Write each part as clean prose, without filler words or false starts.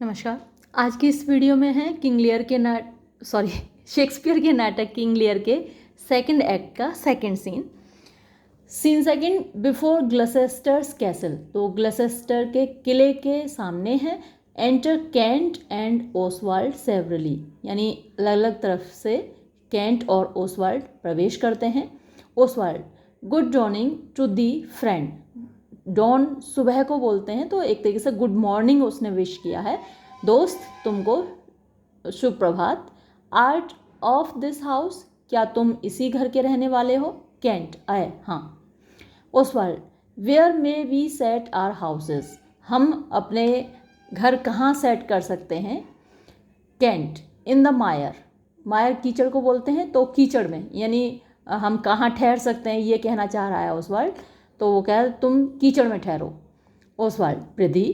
नमस्कार। आज की इस वीडियो में है शेक्सपियर के नाटक किंग लियर के सेकंड एक्ट का second scene second before Gloucester's castle. तो ग्लसेस्टर के किले के सामने है। Enter Kent and Oswald severally, यानी अलग अलग तरफ से कैंट और ओसवाल्ड प्रवेश करते हैं। Oswald, good morning to thee friend. Dawn सुबह को बोलते हैं, तो एक तरीके से गुड मॉर्निंग उसने विश किया है। दोस्त, तुमको शुभ प्रभात। आर्ट ऑफ दिस हाउस, क्या तुम इसी घर के रहने वाले हो? कैंट, आए, हाँ। Oswald, where may we set our horses, हम अपने घर कहाँ सेट कर सकते हैं? कैंट, इन द मायर। मायर कीचड़ को बोलते हैं, तो कीचड़ में, यानी हम कहाँ ठहर सकते हैं ये कहना चाह रहा है ओसवाल्ड। तो वो कह, तुम कीचड़ में ठहरो। Oswald, prithee,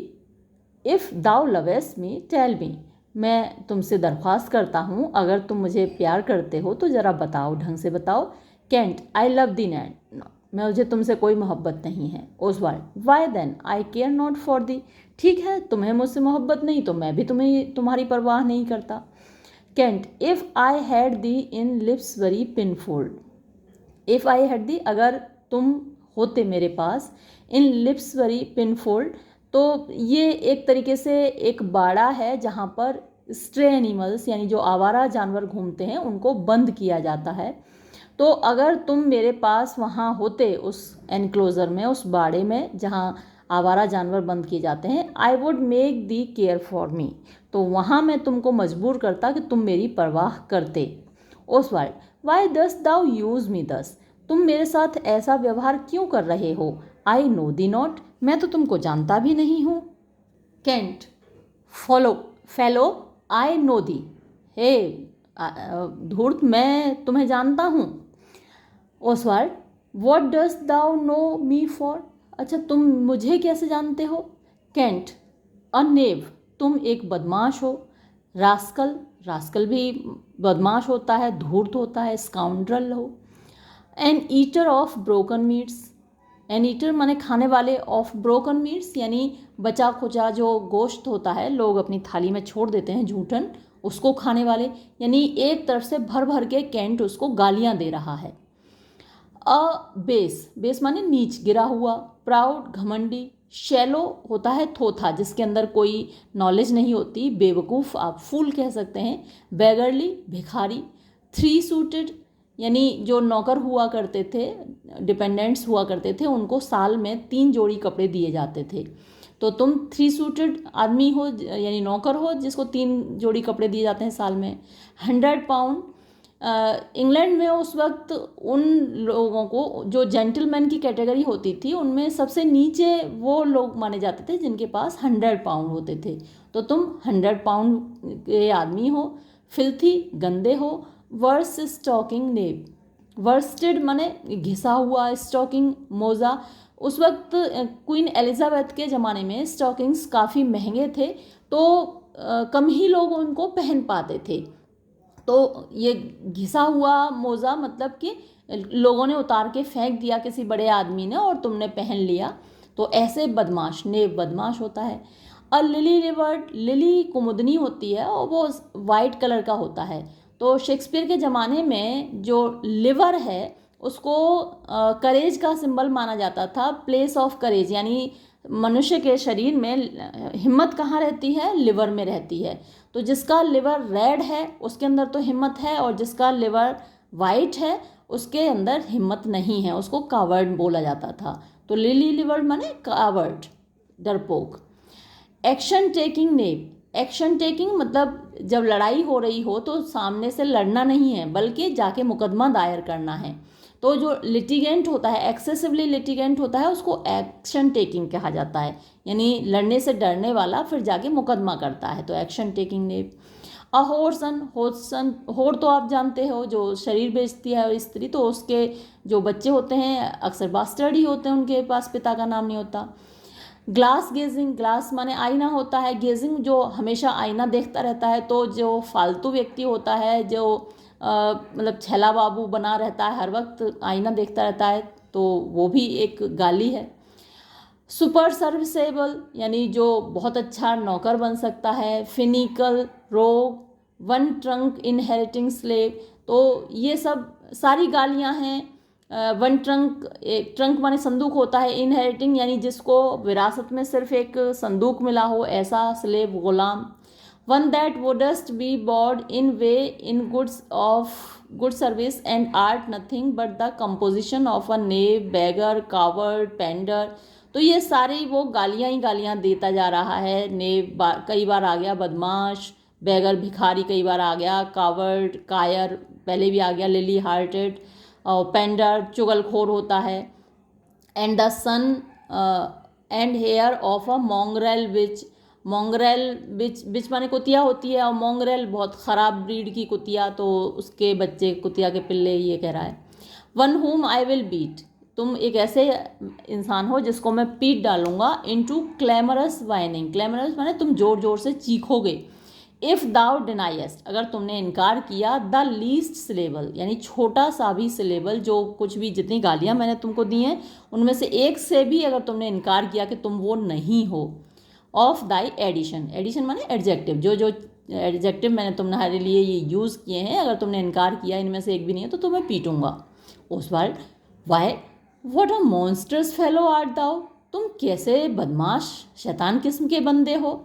if thou lovest me tell me, मैं तुमसे दरख्वास्त करता हूँ, अगर तुम मुझे प्यार करते हो तो ज़रा बताओ, ढंग से बताओ। कैंट, आई लव दी नैन, मुझे तुमसे कोई मोहब्बत नहीं है। Oswald, why then I care not for thee, ठीक है, तुम्हें मुझसे मोहब्बत नहीं तो मैं भी तुम्हारी परवाह नहीं करता। Kent, if I had thee in Lipsbury pinfold, if I had thee, अगर तुम होते मेरे पास, इन लिप्स वेरी पिनफोल्ड, तो ये एक तरीके से एक बाड़ा है जहाँ पर स्ट्रे एनिमल्स, यानी जो आवारा जानवर घूमते हैं, उनको बंद किया जाता है। तो अगर तुम मेरे पास वहाँ होते, उस एनक्लोज़र में, उस बाड़े में जहाँ आवारा जानवर बंद किए जाते हैं, I would make the care for me, तो वहाँ मैं तुमको मजबूर करता कि तुम मेरी परवाह करते। ओसवाल्ड, वाई डस्ट दाउ यूज़ मी दस, तुम मेरे साथ ऐसा व्यवहार क्यों कर रहे हो? आई नो दी नॉट, मैं तो तुमको जानता भी नहीं हूँ। Kent, fellow, I know thee, हे धूर्त, मैं तुम्हें जानता हूँ। Oswald, what dost thou know me for, अच्छा तुम मुझे कैसे जानते हो? कैंट, अ नेव, तुम एक बदमाश हो। रास्कल, रास्कल भी बदमाश होता है, धूर्त होता है, स्काउंड्रल हो। An eater of broken meats, an eater माने खाने वाले, ऑफ ब्रोकन मीट्स यानी बचा खुचा जो गोश्त होता है लोग अपनी थाली में छोड़ देते हैं, झूठन, उसको खाने वाले, यानी एक तरफ से भर भर के कैंट उसको गालियां दे रहा है। अ बेस, बेस माने नीच, गिरा हुआ। प्राउड, घमंडी। शैलो होता है थोथा, जिसके अंदर कोई नॉलेज नहीं होती, बेवकूफ़, आप फूल कह सकते हैं। बेगरली, भिखारी। थ्री सूटेड, यानी जो नौकर हुआ करते थे, डिपेंडेंट्स हुआ करते थे, उनको साल में 3 जोड़ी कपड़े दिए जाते थे। तो तुम 3 सूटेड आदमी हो, यानी नौकर हो जिसको 3 जोड़ी कपड़े दिए जाते हैं साल में। 100 पाउंड, इंग्लैंड में उस वक्त उन लोगों को, जो जेंटलमैन की कैटेगरी होती थी, उनमें सबसे नीचे वो लोग माने जाते थे जिनके पास 100 पाउंड होते थे। तो तुम 100 पाउंड के आदमी हो। फिल्थी, गंदे हो। वर्स स्टॉकिंग नेब, वर्स्टेड माने घिसा हुआ, स्टॉकिंग मोज़ा। उस वक्त क्वीन एलिजाबेथ के ज़माने में स्टॉकिंग्स काफ़ी महंगे थे, तो कम ही लोग उनको पहन पाते थे। तो ये घिसा हुआ मोज़ा मतलब कि लोगों ने उतार के फेंक दिया किसी बड़े आदमी ने और तुमने पहन लिया, तो ऐसे बदमाश, नेब बदमाश होता है। और लिली रिवर्ड, लिली कुमुदनी होती है और वो वाइट कलर का होता है। तो शेक्सपियर के ज़माने में जो लिवर है उसको करेज का सिंबल माना जाता था, प्लेस ऑफ करेज, यानी मनुष्य के शरीर में हिम्मत कहाँ रहती है? लिवर में रहती है। तो जिसका लिवर रेड है उसके अंदर तो हिम्मत है, और जिसका लिवर वाइट है उसके अंदर हिम्मत नहीं है, उसको कावर्ड बोला जाता था। तो लिली लिवर माने कावर्ड, डरपोक। एक्शन टेकिंग नेब, एक्शन टेकिंग मतलब जब लड़ाई हो रही हो तो सामने से लड़ना नहीं है, बल्कि जाके मुकदमा दायर करना है। तो जो लिटिगेंट होता है, एक्सेसिवली लिटिगेंट होता है, उसको एक्शन टेकिंग कहा जाता है, यानी लड़ने से डरने वाला फिर जाके मुकदमा करता है, तो एक्शन टेकिंग नेब। अ होरसन, होरसन, होर तो आप जानते हो जो शरीर बेचती है स्त्री, तो उसके जो बच्चे होते हैं अक्सर बास्टर्ड ही होते हैं, उनके पास पिता का नाम नहीं होता। ग्लास गेजिंग, ग्लास माने आईना होता है, गेजिंग जो हमेशा आईना देखता रहता है, तो जो फालतू व्यक्ति होता है, जो मतलब छैला बाबू बना रहता है, हर वक्त आईना देखता रहता है, तो वो भी एक गाली है। सुपर सर्विसेबल यानी जो बहुत अच्छा नौकर बन सकता है, फिनिकल, रोग, वन ट्रंक इनहेरिटिंग स्लेव, तो ये सब सारी गालियां हैं। वन ट्रंक, एक ट्रंक माने संदूक होता है, इनहेरिटिंग यानी जिसको विरासत में सिर्फ एक संदूक मिला हो ऐसा, स्लेव गुलाम। One that wouldst be bawd in way in goods of good service and art nothing but the composition of a knave, beggar, coward, pander. तो ये सारी वो गालियाँ ही गालियाँ देता जा रहा है। नेव कई बार आ गया, बदमाश, बैगर भिखारी कई बार आ गया, कावर्ड कायर पहले भी आ गया, लिली हार्टेड, और पेंडर चुगलखोर होता है, and the son and heir of a mongrel bitch. Mongrel bitch माने कुतिया होती है, और मोंगरेल बहुत ख़राब ब्रीड की कुतिया, तो उसके बच्चे कुतिया के पिल्ले, ये कह रहा है। वन हुम आई विल बीट, तुम एक ऐसे इंसान हो जिसको मैं पीट डालूंगा। इनटू क्लैमरस वाइनिंग, क्लैमरस माने तुम जोर जोर से चीखोगे। इफ़ दाउ डिनाइस्ट, अगर तुमने इनकार किया, द लीस्ट सिलेबल यानी छोटा सा भी सिलेबल, जो कुछ भी जितनी गालियाँ मैंने तुमको दी हैं उनमें से एक से भी अगर तुमने इनकार किया कि तुम वो नहीं हो, ऑफ दाई एडिशन, एडिशन माने एडजेक्टिव, जो जो एडजेक्टिव मैंने तुम्हारे लिए ये यूज़ किए हैं, अगर तुमने इनकार किया इनमें से एक भी नहीं है तो तुम्हें पीटूंगा। Oswald, why what a monstrous fellow art thou, तुम कैसे बदमाश शैतान किस्म के बंदे हो।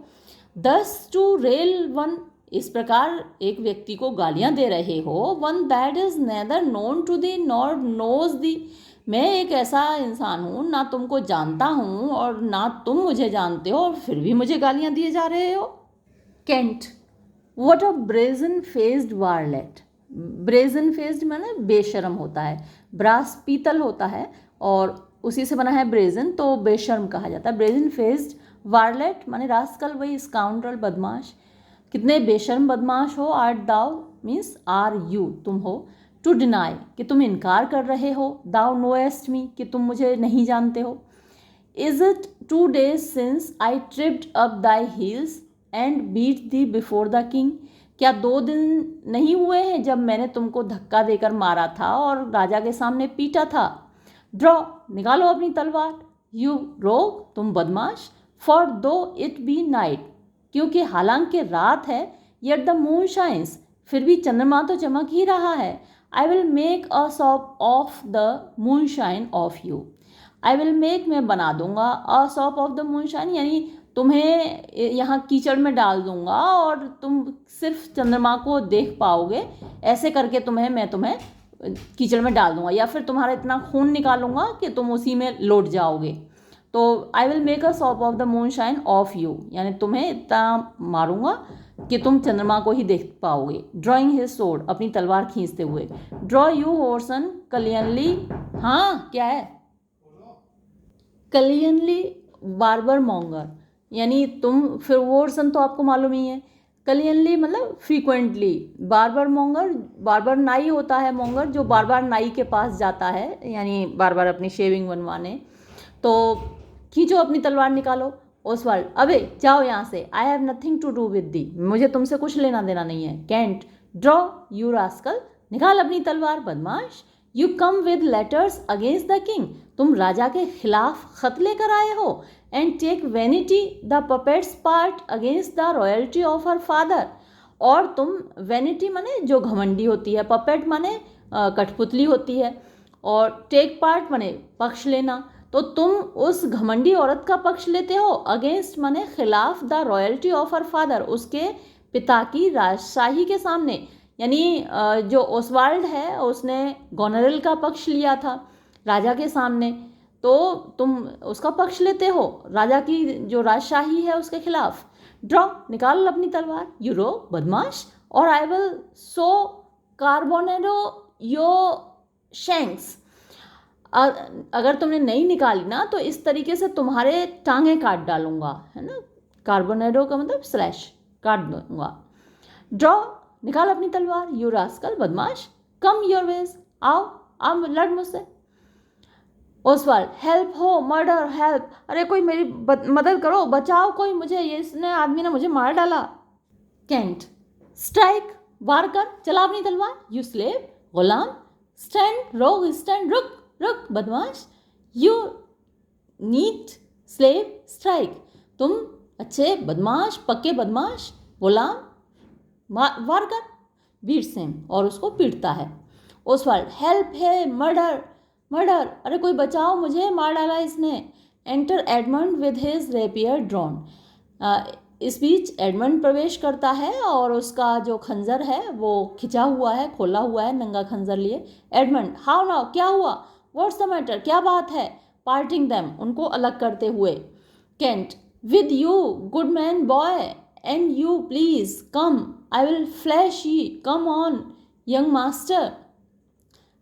दस टू रेल वन, इस प्रकार एक व्यक्ति को गालियां दे रहे हो। One that is neither known to thee nor knows thee, मैं एक ऐसा इंसान हूँ, ना तुमको जानता हूँ और ना तुम मुझे जानते हो, और फिर भी मुझे गालियाँ दिए जा रहे हो। Kent, what a brazen faced varlet, brazen faced माने बेशर्म होता है, ब्रास पीतल होता है और उसी से बना है ब्रेजन, तो बेशर्म कहा जाता है। ब्रेजन फेस्ड वार्लेट माने रास्कल, वही स्काउंड्रल, बदमाश। कितने बेशर्म बदमाश हो। Art thou means are you, तुम हो। टू डिनाई कि तुम इनकार कर रहे हो। दाउ नोएस्ट मी कि तुम मुझे नहीं जानते हो। Is it 2 days since I tripped up thy heels and beat thee before the king, क्या 2 दिन नहीं हुए हैं जब मैंने तुमको धक्का देकर मारा था और राजा के सामने पीटा था। ड्रॉ निकालो अपनी तलवार। यू रोग, तुम बदमाश। फॉर दो इट बी नाइट, क्योंकि हालांकि रात है, येट द मून शाइन्स, फिर भी चंद्रमा तो चमक ही रहा है। I will make a sop of the moonshine of you, I will make मैं बना दूंगा, a sop of the moonshine यानी तुम्हें यहाँ कीचड़ में डाल दूंगा और तुम सिर्फ चंद्रमा को देख पाओगे, ऐसे करके मैं तुम्हें कीचड़ में डाल दूंगा, या फिर तुम्हारा इतना खून निकालूंगा कि तुम उसी में लौट जाओगे। तो आई will make a sop of the moonshine of you यानी तुम्हें इतना मारूंगा कि तुम चंद्रमा को ही देख पाओगे। ड्रॉइंग हिज सोर्ड, अपनी तलवार खींचते हुए। ड्रॉ यू होर्सन कलियनली, हाँ क्या है, कलियनली बार्बर मोंगर यानी तुम, फिर वोर्सन तो आपको मालूम ही है। कलियनली मतलब फ्रीक्वेंटली, बार्बर मोंगर, बार्बर नाई होता है, मोंगर जो बार बार नाई के पास जाता है यानी बार बार अपनी शेविंग बनवाने। तो खींचो अपनी तलवार, निकालो। ओसवाल्ड, अबे जाओ यहाँ से। I have nothing to do with thee, मुझे तुमसे कुछ लेना देना नहीं है। कैंट, ड्रॉ यू रास्कल, निकाल अपनी तलवार बदमाश। You come with letters against the king, तुम राजा के खिलाफ खत लेकर आए हो। And take vanity the puppet's part against the royalty of her father, और तुम वेनिटी माने जो घमंडी होती है, पपेट माने कठपुतली होती है, और टेक पार्ट माने पक्ष लेना, तो तुम उस घमंडी औरत का पक्ष लेते हो। अगेंस्ट माने खिलाफ, the royalty of her father, उसके पिता की राजशाही के सामने, यानी जो ओसवाल्ड है उसने गोनरेल का पक्ष लिया था राजा के सामने, तो तुम उसका पक्ष लेते हो राजा की जो राजशाही है उसके खिलाफ। ड्रॉ निकाल अपनी तलवार। यूरो बदमाश, और I will so कार्बोनेडो yo shanks, अगर तुमने नहीं निकाली ना तो इस तरीके से तुम्हारे टांगे काट डालूंगा, है ना। कार्बोनेडो का मतलब स्लैश, काट दूंगा। ड्रॉ निकाल अपनी तलवार। यू रास्कल बदमाश। कम योर वेज, आओ आओ लड़ मुझसे। ओसवाल्ड, हेल्प हो, मर्डर हेल्प, अरे कोई मेरी मदद करो, बचाओ कोई मुझे, ये इसने आदमी ने मुझे मार डाला। कैंट, स्ट्राइक, वार कर, चला अपनी तलवार। यू स्लेव गुलाम, स्टैंड रोग, स्टैंड रुक रुक बदमाश। यू नीट स्लेव स्ट्राइक, तुम अच्छे बदमाश, पक्के बदमाश, गुलाम वार कर, बीट्स हिम, और उसको पीटता है। ओसवाल्ड, हेल्प है, मर्डर मर्डर, अरे कोई बचाओ मुझे, मार डाला इसने। Enter Edmund with his rapier drawn, इस बीच एडमंड प्रवेश करता है और उसका जो खंजर है वो खिंचा हुआ है, खोला हुआ है, नंगा खंजर लिए। एडमंड, हाउ नाउ, क्या हुआ, व्हाट्स द मैटर, क्या बात है। पार्टिंग देम, उनको अलग करते हुए। Kent, with you good man boy, and you please come, I will flash you, come on young master.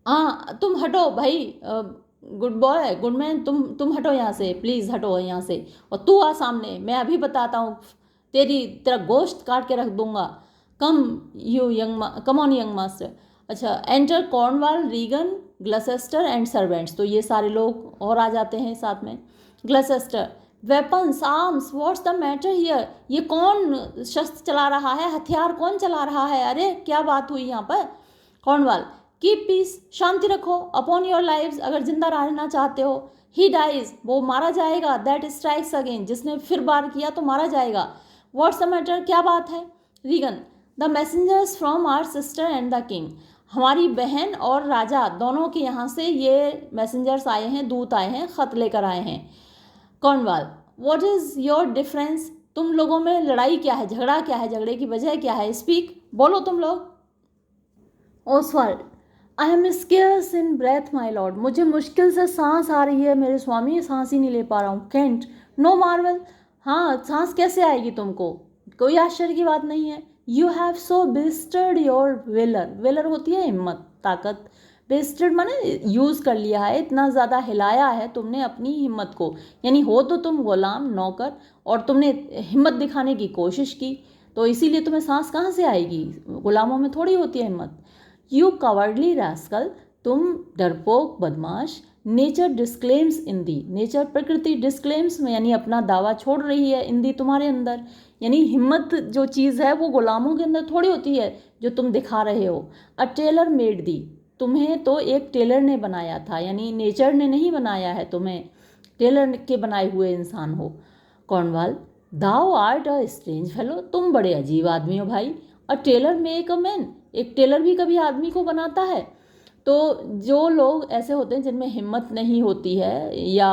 हाँ तुम हटो भाई, गुड बॉय, गुड मैन, तुम हटो यहाँ से, प्लीज़ हटो यहाँ से, और तू आ सामने, मैं अभी बताता हूँ, तेरा गोश्त काट के रख दूंगा। Come you young, come on young master. अच्छा, enter Cornwall, Regan, Gloucester and servants, तो ये सारे लोग और आ जाते हैं साथ में। Gloucester, weapons, arms, what's the matter here, ये कौन शस्त्र चला रहा है, हथियार कौन चला रहा है, अरे क्या बात हुई यहाँ पर। कॉर्नवाल, कीप पीस, शांति रखो, अपॉन योर लाइव्स, अगर जिंदा रहना चाहते हो। ही डाइज, वो मारा जाएगा। दैट स्ट्राइक्स अगेन, जिसने फिर वार किया तो मारा जाएगा। व्हाट्स द मैटर, क्या बात है। Regan, the messengers from our sister and the king, हमारी बहन और राजा दोनों के यहाँ से ये मैसेंजर्स आए हैं, दूत आए हैं, खत लेकर आए हैं। Cornwall, what is your difference, तुम लोगों में लड़ाई क्या है, झगड़ा क्या है, झगड़े की वजह क्या है, स्पीक, बोलो तुम लोग। Oswald, I am scarce in breath my lord, मुझे मुश्किल से सांस आ रही है मेरे स्वामी, सांस ही नहीं ले पा रहा हूँ। केंट, नो मार्वल, हाँ सांस कैसे आएगी तुमको, कोई आश्चर्य की बात नहीं है। You have so bestirred your valour, valour होती है हिम्मत, ताकत, बिस्टर्ड माने यूज़ कर लिया है, इतना ज़्यादा हिलाया है तुमने अपनी हिम्मत को, यानी हो तो तुम गुलाम नौकर और तुमने हिम्मत दिखाने की कोशिश की, तो इसीलिए तुम्हें सांस कहाँ से आएगी, गुलामों में थोड़ी होती है हिम्मत। यू कवर्डली रास्कल, तुम डरपोक बदमाश। नेचर डिस्क्लेम्स इन दी, नेचर प्रकृति डिस्क्लेम्स में यानी अपना दावा छोड़ रही है, इन दी तुम्हारे अंदर, यानी हिम्मत जो चीज़ है वो गुलामों के अंदर थोड़ी होती है जो तुम दिखा रहे हो। अ टेलर मेड दी, तुम्हें तो एक टेलर ने बनाया था, यानी नेचर ने नहीं बनाया है तुम्हें, टेलर के बनाए हुए इंसान हो। Cornwall, thou art a strange fellow, तुम बड़े अजीब आदमी हो भाई। A tailor make a man, एक टेलर भी कभी आदमी को बनाता है। तो जो लोग ऐसे होते हैं जिनमें हिम्मत नहीं होती है या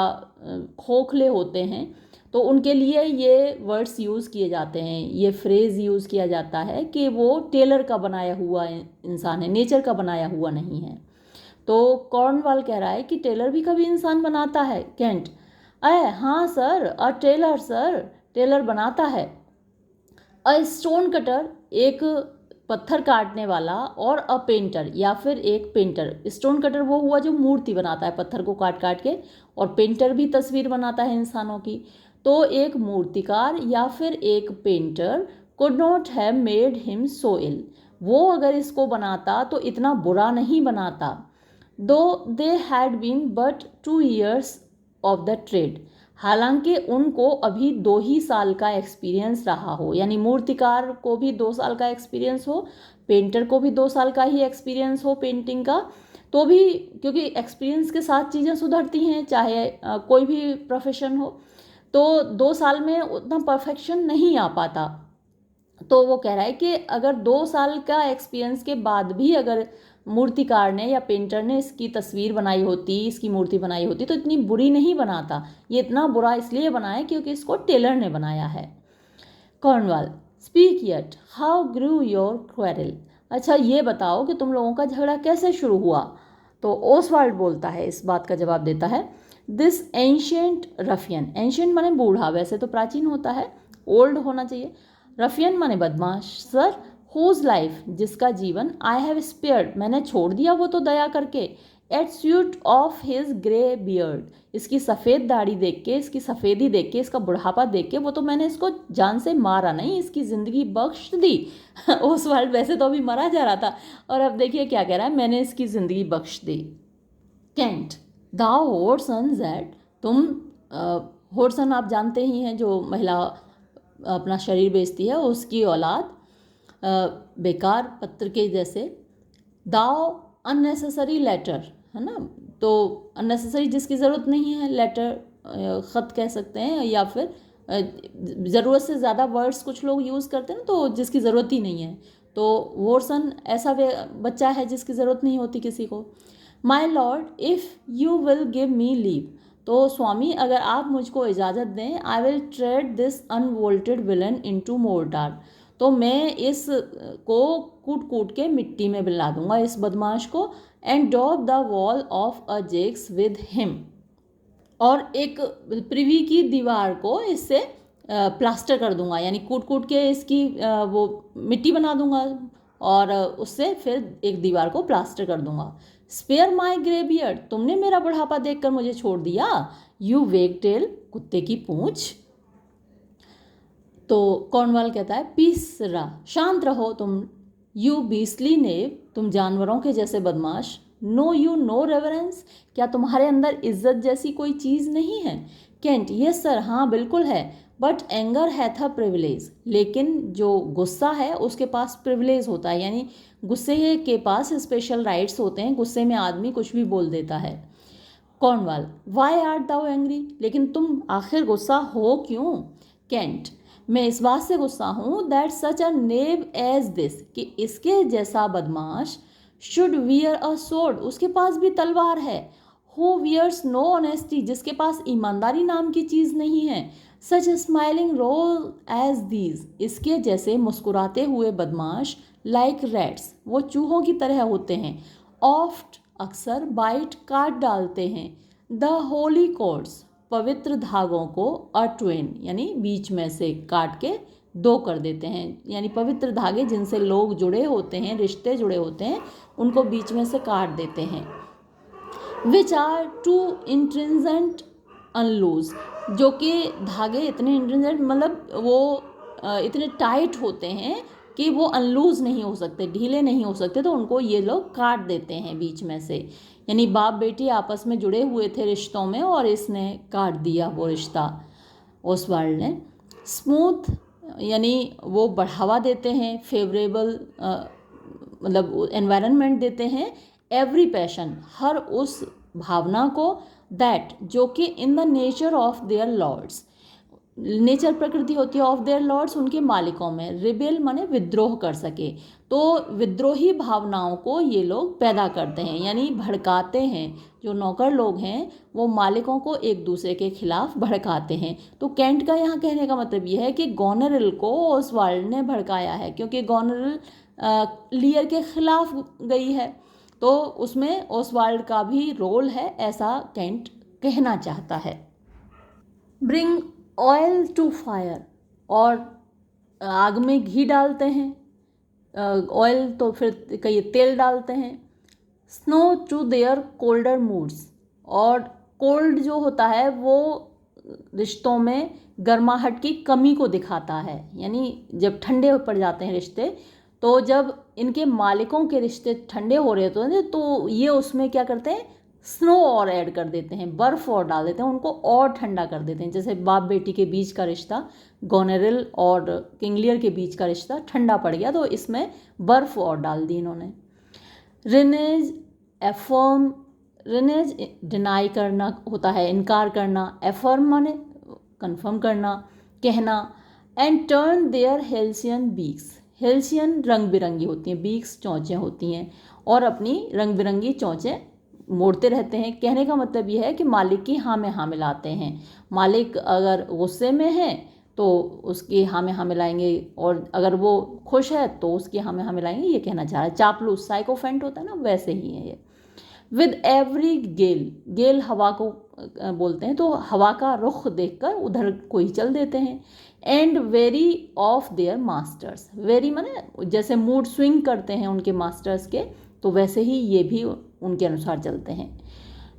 खोखले होते हैं, तो उनके लिए ये वर्ड्स यूज़ किए जाते हैं, ये फ्रेज़ यूज़ किया जाता है कि वो टेलर का बनाया हुआ इंसान है, नेचर का बनाया हुआ नहीं है। तो कॉर्नवाल कह रहा है कि टेलर भी कभी इंसान बनाता है। केंट, अरे हाँ sir, a tailor sir, tailor बनाता है। अ स्टोन कटर, एक पत्थर काटने वाला, और अ पेंटर, या फिर एक पेंटर। स्टोन कटर वो हुआ जो मूर्ति बनाता है पत्थर को काट काट के, और पेंटर भी तस्वीर बनाता है इंसानों की। तो एक मूर्तिकार या फिर एक painter could not have made him so ill, वो अगर इसको बनाता तो इतना बुरा नहीं बनाता। Though they had been but 2 years of the trade, हालांकि उनको अभी 2 ही साल का एक्सपीरियंस रहा हो, यानी मूर्तिकार को भी 2 साल का एक्सपीरियंस हो, पेंटर को भी 2 साल का ही एक्सपीरियंस हो पेंटिंग का, तो भी क्योंकि एक्सपीरियंस के साथ चीज़ें सुधरती हैं, चाहे कोई भी प्रोफेशन हो, तो 2 साल में उतना परफेक्शन नहीं आ पाता। तो वो कह रहा है कि अगर 2 साल का एक्सपीरियंस के बाद भी अगर मूर्तिकार ने या पेंटर ने इसकी तस्वीर बनाई होती, इसकी मूर्ति बनाई होती, तो इतनी बुरी नहीं बनाता। ये इतना बुरा इसलिए बना है क्योंकि इसको टेलर ने बनाया है। Cornwall, speak yet, how grew your quarrel, अच्छा ये बताओ कि तुम लोगों का झगड़ा कैसे शुरू हुआ। तो ओसवाल्ड बोलता है, इस बात का जवाब देता है, दिस एंशियंट रफियन, एंशियंट माने बूढ़ा, वैसे तो प्राचीन होता है, ओल्ड होना चाहिए, रफियन माने बदमाश, सर, हुज लाइफ, जिसका जीवन, आई हैव स्पेयर्ड, मैंने छोड़ दिया वो तो दया करके, at suit of his grey beard, इसकी सफ़ेद दाढ़ी देख के, इसकी सफ़ेदी देख के, इसका बुढ़ापा देख के, वो तो मैंने इसको जान से मारा नहीं, इसकी ज़िंदगी बख्श दी। ओसवाल्ड वैसे तो अभी मरा जा रहा था, और अब देखिए क्या कह रहा है, मैंने इसकी ज़िंदगी बख्श दी। केंट, दाउ होर्सन ज़ैट, तुम होर्सन आप जानते ही हैं, जो महिला अपना शरीर बेचती है, उसकी औलाद, बेकार पत्र के जैसे। दाउ अननेसेसरी लेटर, है ना, तो अननेसेसरी जिसकी ज़रूरत नहीं है, लेटर ख़त कह सकते हैं, या फिर ज़रूरत से ज़्यादा वर्ड्स कुछ लोग यूज़ करते हैं तो जिसकी ज़रूरत ही नहीं है, तो वोरसन ऐसा बच्चा है जिसकी ज़रूरत नहीं होती किसी को। My lord if you will give me leave, तो स्वामी अगर आप मुझको इजाज़त दें, I will tread this unbolted villain into mortar, तो मैं इस को कूट कूट के मिट्टी में मिला दूंगा, इस बदमाश को, and daub the wall of a jakes with him, और एक प्रिवी की दीवार को इससे प्लास्टर कर दूंगा, यानी कूट कूट के इसकी वो मिट्टी बना दूंगा और उससे फिर एक दीवार को प्लास्टर कर दूंगा। स्पेयर माई ग्रेबियर्ड, तुमने मेरा बुढ़ापा देखकर मुझे छोड़ दिया। यू वेग टेल, कुत्ते की पूंछ। तो कॉर्नवाल कहता है पीस रा, शांत रहो तुम। यू बीस्ली नेव, तुम जानवरों के जैसे बदमाश। नो यू नो रेवरेंस, क्या तुम्हारे अंदर इज्जत जैसी कोई चीज़ नहीं है। केंट, यस सर, हाँ बिल्कुल है। But anger hath a privilege, लेकिन जो गुस्सा है उसके पास प्रिविलेज होता है, यानी गुस्से के पास स्पेशल राइट्स होते हैं, गुस्से में आदमी कुछ भी बोल देता है। Cornwall, why art thou angry, लेकिन तुम आखिर गुस्सा हो क्यों। केंट, मैं इस बात से गुस्सा हूँ that such a knave as this, कि इसके जैसा बदमाश शुड वियर अ स्वॉर्ड, उसके पास भी तलवार है। हु वियर्स नो ऑनेस्टी, जिसके पास ईमानदारी नाम की चीज़ नहीं है। सच स्माइलिंग रोल एज दीज, इसके जैसे मुस्कुराते हुए बदमाश लाइक रैट्स, वो चूहों की तरह होते हैं। ऑफ्ट, अक्सर, बाइट, काट डालते हैं। द होली कॉर्ड्स, पवित्र धागों को, अ ट्वेन, यानी बीच में से काट के दो कर देते हैं, यानी पवित्र धागे जिनसे लोग जुड़े होते हैं, रिश्ते जुड़े होते हैं, उनको बीच में से काट देते हैं। विच आर टू इंट्रिंजेंट अनलूज, जो कि धागे इतने इंट्रिंजेंट मतलब वो इतने टाइट होते हैं कि वो अनलूज नहीं हो सकते, ढीले नहीं हो सकते, तो उनको ये लोग काट देते हैं बीच में से, यानी बाप बेटी आपस में जुड़े हुए थे रिश्तों में और इसने काट दिया वो रिश्ता ओसवाल्ड ने। स्मूथ, यानी वो बढ़ावा देते हैं, फेवरेबल मतलब एनवायरनमेंट देते हैं। एवरी पैशन, हर उस भावना को, दैट, जो कि in the nature of their lords, nature प्रकृति होती है ऑफ देयर लॉर्ड्स, उनके मालिकों में। रिबेल माने विद्रोह कर सके, तो विद्रोही भावनाओं को ये लोग पैदा करते हैं, यानी भड़काते हैं। जो नौकर लोग हैं वो मालिकों को एक दूसरे के खिलाफ भड़काते हैं। तो केंट का यहाँ कहने का मतलब ये है कि गोनेरिल को ओसवाल्ड ने भड़काया है, क्योंकि गोनेरिल लियर के खिलाफ गई है, तो उसमें ओसवाल्ड का भी रोल है, ऐसा केंट कहना चाहता है। ब्रिंग ऑयल टू फायर, और आग में घी डालते हैं, ऑयल तो फिर कई तेल डालते हैं। Snow to their colder moods, और कोल्ड जो होता है वो रिश्तों में गर्माहट की कमी को दिखाता है, यानी जब ठंडे पड़ जाते हैं रिश्ते, तो जब इनके मालिकों के रिश्ते ठंडे हो रहे होते हैं तो ये उसमें क्या करते हैं, स्नो और ऐड कर देते हैं, बर्फ़ और डाल देते हैं, उनको और ठंडा कर देते हैं। जैसे बाप बेटी के बीच का रिश्ता, गोनेरिल और किंग लियर के बीच का रिश्ता ठंडा पड़ गया, तो इसमें बर्फ़ और डाल दी इन्होंने। रिनेज एफर्म, रिनेज डिनाई करना होता है, इनकार करना। एफर्म माने कन्फर्म करना, कहना। And turn their halcyon beaks, halcyon रंग बिरंगी होती हैं, बीक्स चोंचें होती हैं, और अपनी रंग बिरंगी चोंचें मोड़ते रहते हैं। कहने का मतलब यह है कि मालिक की हाँ में हाँ मिलाते हैं। मालिक अगर गुस्से में है तो उसकी हाँ में हाँ मिलाएंगे, और अगर वो खुश है तो उसकी हाँ में हाँ मिलाएंगे, ये कहना चाह रहा है। चापलूस, साइकोफेंट होता है ना, वैसे ही है ये। विद एवरी गेल, गेल हवा को बोलते हैं, तो हवा का रुख देखकर उधर को ही चल देते हैं। And very of their masters, very माने जैसे मूड स्विंग करते हैं उनके मास्टर्स के, तो वैसे ही ये भी उनके अनुसार चलते हैं।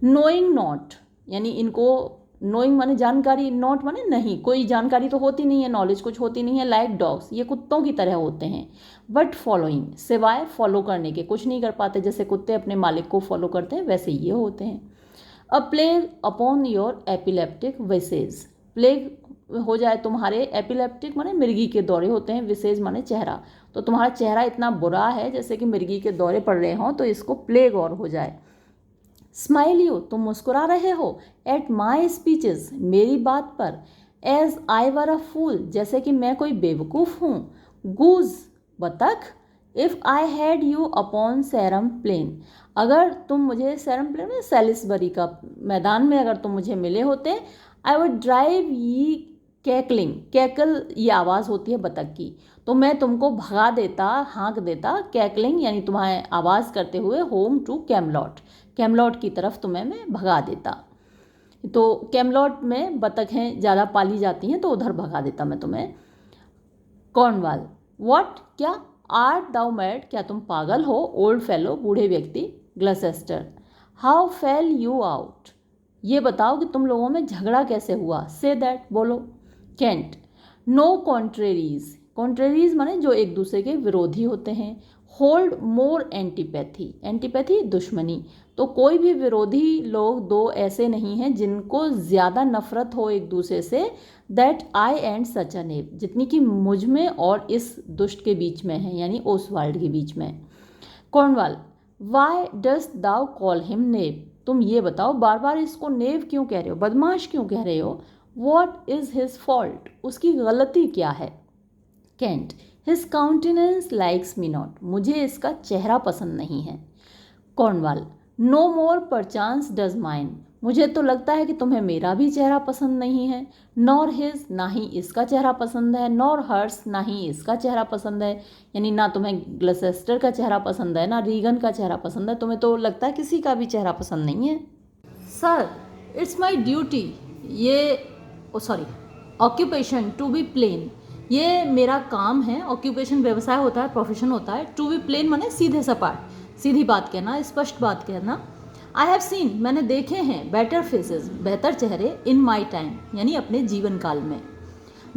नोइंग नॉट, यानी इनको नोइंग माने जानकारी, नॉट माने नहीं, कोई जानकारी तो होती नहीं है, नॉलेज कुछ होती नहीं है। लाइक डॉग्स, ये कुत्तों की तरह होते हैं। बट फॉलोइंग, सिवाय फॉलो करने के कुछ नहीं कर पाते, जैसे कुत्ते अपने मालिक को फॉलो करते हैं वैसे ये होते हैं। A plague upon your epileptic visage, plague हो जाए तुम्हारे, एपिलेप्टिक माने मिर्गी के दौरे होते हैं, विसेज माने चेहरा, तो तुम्हारा चेहरा इतना बुरा है जैसे कि मिर्गी के दौरे पड़ रहे हों, तो इसको प्लेग और हो जाए। स्माइल यू, तुम मुस्कुरा रहे हो, एट माई स्पीचेस, मेरी बात पर, एज आई वर अ फूल, जैसे कि मैं कोई बेवकूफ़ हूँ, गूज, बतख, if I had you upon Sarum plain, अगर तुम मुझे सैरम प्लेन में सैलिसबरी का मैदान में अगर तुम मुझे मिले होते, आई वुड ड्राइव यी कैकलिंग, कैकल ये आवाज़ होती है बतख की, तो मैं तुमको भगा देता, हाँक देता, कैकलिंग यानी तुम्हारे आवाज़ करते हुए, होम टू कैमलॉट, कैमलॉट की तरफ तुम्हें मैं भगा देता। तो कैमलॉट में बतखें ज़्यादा पाली जाती हैं, तो उधर भगा देता मैं तुम्हें। कॉर्नवाल, व्हाट, क्या, आर्ट दाउ मैड, क्या तुम पागल हो, ओल्ड फेलो, बूढ़े व्यक्ति, ग्लसेस्टर, हाउ फेल यू आउट, ये बताओ कि तुम लोगों में झगड़ा कैसे हुआ, से दैट, बोलो। कैंट, नो कॉन्ट्रेरीज, कॉन्ट्रेरीज माने जो एक दूसरे के विरोधी होते हैं, होल्ड मोर एंटीपैथी, एंटीपैथी दुश्मनी, तो कोई भी विरोधी लोग दो ऐसे नहीं हैं जिनको ज़्यादा नफरत हो एक दूसरे से, दैट आई एंड सच अ नेब, जितनी कि मुझ में और इस दुष्ट के बीच में है, यानी ओसवाल्ड के बीच में। कॉर्नवाल, वाई डस्ट दाउ कॉल हिम नेब, तुम ये बताओ बार बार इसको नेव क्यों कह रहे हो, बदमाश क्यों कह रहे हो। वॉट इज़ हिज फॉल्ट, उसकी गलती क्या है। Kent, his countenance likes me not, मुझे इसका चेहरा पसंद नहीं है। Cornwall, no more perchance does mine, मुझे तो लगता है कि तुम्हें मेरा भी चेहरा पसंद नहीं है। नॉर हिज, ना ही इसका चेहरा पसंद है, नॉर हर्स, ना ही इसका चेहरा पसंद है, यानी ना तुम्हें ग्लसेस्टर का चेहरा पसंद है ना रीगन का चेहरा पसंद है, तुम्हें तो लगता है किसी का भी चेहरा पसंद नहीं है। सर, इट्स माई ड्यूटी, ये sorry occupation to be plain, ये मेरा काम है, ऑक्यूपेशन व्यवसाय होता है, प्रोफेशन होता है, टू बी प्लेन माने सीधे सपाट, सीधी बात कहना, स्पष्ट बात कहना। आई हैव सीन, मैंने देखे हैं, बेटर फेसेस, बेहतर चेहरे, इन माई टाइम, यानी अपने जीवन काल में,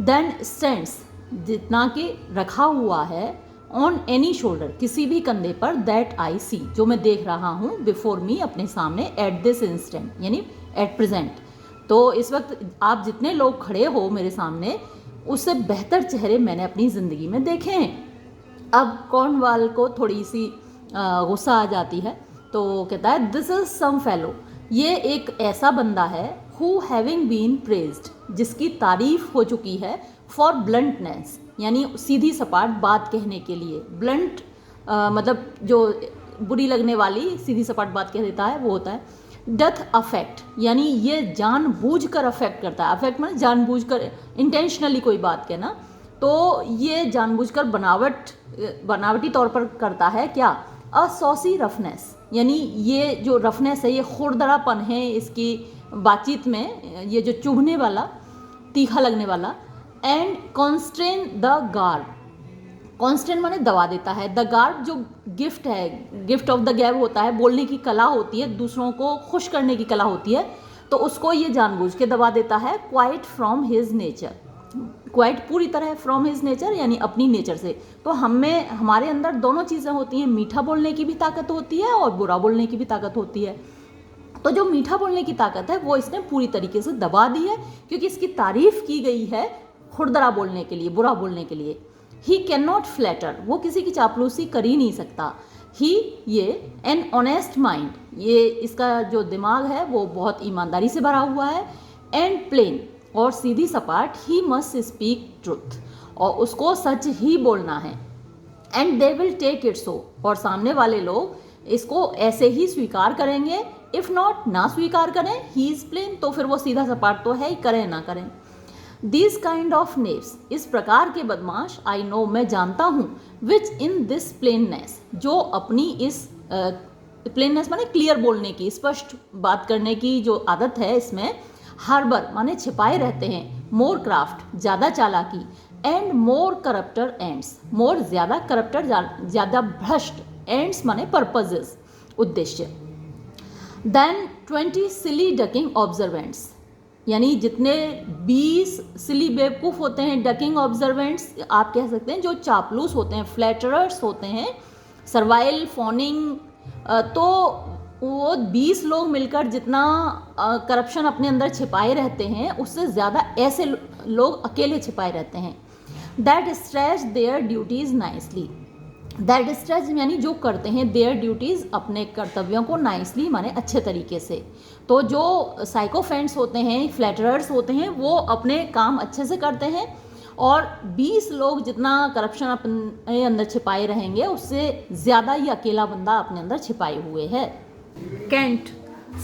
देन स्टैंड्स, जितना कि रखा हुआ है, ऑन एनी शोल्डर, किसी भी कंधे पर, दैट आई सी, जो मैं देख रहा हूँ, बिफोर मी, अपने सामने, एट दिस इंस्टेंट, यानी एट प्रेजेंट, तो इस वक्त आप जितने लोग खड़े हो मेरे सामने, उससे बेहतर चेहरे मैंने अपनी ज़िंदगी में देखे हैं। अब कॉर्नवाल को थोड़ी सी गुस्सा आ जाती है, तो कहता है, दिस इज सम फेलो, ये एक ऐसा बंदा है, हु हैविंग बीन प्रेज्ड, जिसकी तारीफ हो चुकी है, फॉर ब्लंटनेस, यानी सीधी सपाट बात कहने के लिए, ब्लंट मतलब जो बुरी लगने वाली सीधी सपाट बात कह देता है वो होता है। डथ अफेक्ट, यानी ये जानबूझकर अफेक्ट करता है, अफेक्ट मतलब जानबूझकर, इंटेंशनली कोई बात कहना, तो ये जानबूझकर बनावटी तौर पर करता है क्या, अ सॉसी रफनेस, यानी ये जो रफनेस है, ये खुरदरापन है इसकी बातचीत में, ये जो चुभने वाला, तीखा लगने वाला। एंड कॉन्स्ट्रेन द गार्ड, कॉन्स्टेंट माने दबा देता है, द गार्ड जो गिफ्ट है, गिफ्ट ऑफ द गैब होता है, बोलने की कला होती है, दूसरों को खुश करने की कला होती है, तो उसको ये जानबूझ के दबा देता है, quite from his nature, quite पूरी तरह फ्रॉम हिज नेचर यानी अपनी नेचर से। तो हमें, हमारे अंदर दोनों चीज़ें होती हैं, मीठा बोलने की भी ताकत होती है और बुरा बोलने की भी ताकत होती है। तो जो मीठा बोलने की ताकत है वो इसने पूरी तरीके से दबा दी है, क्योंकि इसकी तारीफ की गई है खुरदरा बोलने के लिए, बुरा बोलने के लिए। ही कैन नॉट फ्लैटर, वो किसी की चापलूसी कर ही नहीं सकता। ही, ये, एन ऑनेस्ट माइंड, ये इसका जो दिमाग है वो बहुत ईमानदारी से भरा हुआ है, एंड प्लेन, और सीधी सपाट, ही मस्ट स्पीक ट्रुथ, और उसको सच ही बोलना है, and they will take it so, और सामने वाले लोग इसको ऐसे ही स्वीकार करेंगे, इफ़ नॉट, ना स्वीकार करें, ही इज़ प्लेन, तो फिर वो सीधा सपाट तो है ही, करें ना करें। These kind of knaves, इस प्रकार के बदमाश, I know, मैं जानता हूँ, which in this plainness, जो अपनी इस प्लेननेस माने क्लियर बोलने की, स्पष्ट बात करने की जो आदत है इसमें, हार्बर माने छिपाए रहते हैं, मोर क्राफ्ट ज़्यादा चालाकी, एंड मोर करप्टर एंड्स, मोर ज़्यादा, करप्टर ज़्यादा भ्रष्ट, एंड्स माने पर्पजेस, उद्देश्य। देन 20 सिली डकिंग ऑब्जर्वेंट्स, यानी जितने 20 सिली बेवकूफ़ होते हैं, डकिंग ऑब्जर्वेंट्स आप कह सकते हैं, जो चापलूस होते हैं, फ्लैटरर्स होते हैं, सर्वाइल, फॉनिंग, तो वो 20 लोग मिलकर जितना करप्शन अपने अंदर छिपाए रहते हैं, उससे ज़्यादा ऐसे लोग अकेले छिपाए रहते हैं। That stretch their duties nicely, that discharge यानी जो करते हैं देयर ड्यूटीज़, अपने कर्तव्यों को नाइसली माने अच्छे तरीके से। तो जो साइकोफेंट्स होते हैं, फ्लैटरर्स होते हैं, वो अपने काम अच्छे से करते हैं, और 20 लोग जितना करप्शन अपने अंदर छिपाए रहेंगे उससे ज़्यादा ही अकेला बंदा अपने अंदर छिपाए हुए है। Kent,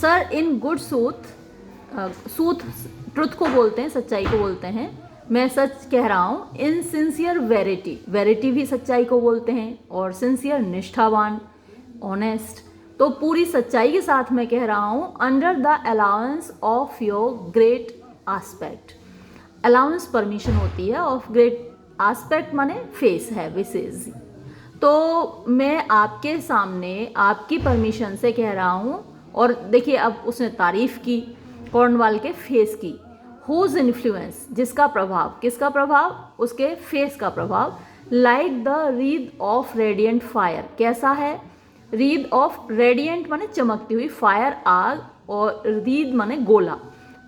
sir in good sooth, sooth truth को बोलते हैं, सच्चाई को बोलते हैं, मैं सच कह रहा हूँ। इन सिंसियर वेरिटी, वेरिटी भी सच्चाई को बोलते हैं, और सिंसियर निष्ठावान, ऑनेस्ट, तो पूरी सच्चाई के साथ मैं कह रहा हूँ। Under the allowance of your great aspect, allowance permission होती है, ऑफ ग्रेट आस्पेक्ट माने फेस है, विशेष। तो मैं आपके सामने आपकी परमिशन से कह रहा हूँ। और देखिए अब उसने तारीफ की कॉर्नवाल के फेस की। हुज इन्फ्लुएंस, जिसका प्रभाव, किसका प्रभाव, उसके फेस का प्रभाव। Like the wreath of radiant fire, कैसा है, रीद ऑफ रेडियंट माने चमकती हुई, फायर आग, और रीद माने गोला।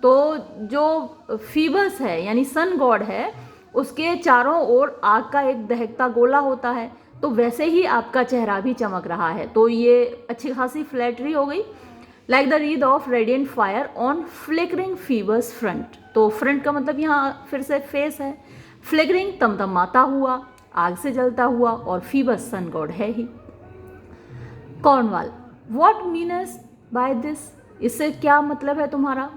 तो जो फीबस है यानी सन गॉड है, उसके चारों ओर आग का एक दहकता गोला होता है, तो वैसे ही आपका चेहरा भी चमक रहा है। तो ये अच्छी खासी फ्लैटरी हो गई। Like the wreath of radiant fire on flickering Phoebus' front, तो फ्रंट का मतलब यहाँ फिर से फेस है। फ्लिकरिंग तमतमाता हुआ, आग से जलता हुआ, और फीबस सन गॉड है ही। Cornwall, what means by this, इससे क्या मतलब है तुम्हारा।